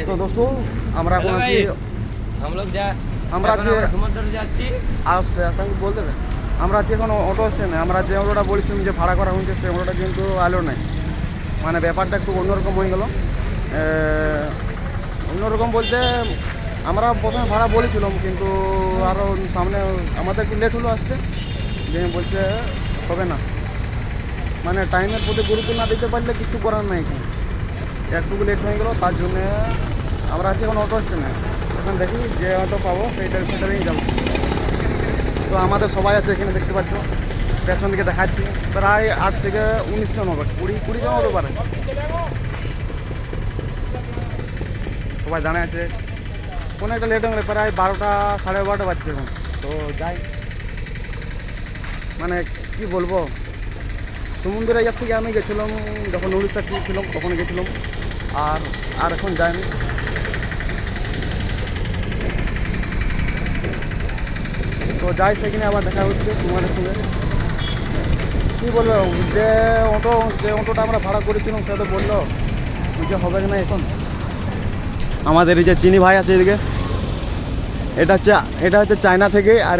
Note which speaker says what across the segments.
Speaker 1: তো দোস্ত আমরা এখন আছি আমরা যে আস্তে আস্তে বলতে হবে আমরা আছি এখন অটো স্ট্যান্ডে। আমরা যে অটোটা বলেছিলাম যে ভাড়া করা হয়েছে সেই অটোটা কিন্তু আলো নাই, মানে ব্যাপারটা একটু অন্যরকম হয়ে গেল। অন্যরকম বলতে আমরা প্রথমে ভাড়া বলেছিলাম, কিন্তু আরও সামনে আমাদের একটু লেট হলো আসতে, যে বলছে হবে না, মানে টাইমের প্রতি গুরুত্ব না দিতে পারলে কিছু করার নাই। এখানে একটুকু লেট হয়ে গেল, তার জন্যে আমরা আছি এখন অটো স্ট্যান্ডে। এখন দেখি যে অটো পাবো সেটাই যাবো। তো আমাদের সবাই আছে এখানে, দেখতে পাচ্ছ পেছন দিকে দেখাচ্ছি প্রায় 8 থেকে 19 জন হবে, 20 জন হতে পারে। সবাই দাঁড়িয়ে আছে, অনেকটা লেট হয়ে গেলে প্রায় 12টা সাড়ে 12টা বাজছে এখন। তো যাই, মানে কি বলবো, সমুদ্রের এরিয়ার থেকে আমি গেছিলাম যখন উড়িষ্যা ছিলাম তখন গেছিলাম, আর এখন যাইনি। তো যাই, সেখানে আবার দেখা হচ্ছে তোমাদের সঙ্গে। কী বলবো, যে অটোটা আমরা ভাড়া করেছিলাম সে তো বললো যে হবে না এখন। আমাদের এই যে চিনি ভাই আছে এদিকে, এটা হচ্ছে চায়না থেকে, আর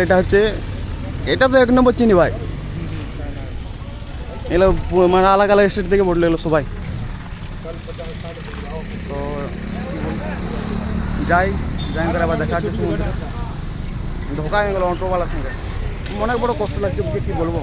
Speaker 1: এটা তো 1 নম্বর চিনি ভাই। এগুলো মানে আলাদা আলাদা স্টেট থেকে বললো এগুলো সবাই। তো যাই করে আবার দেখা হচ্ছে সমুদ্রে। ঢোকা হয়ে গেলো অটোওয়ালার সঙ্গে, অনেক বড় কষ্ট লাগছে বুকে, কী বলবো।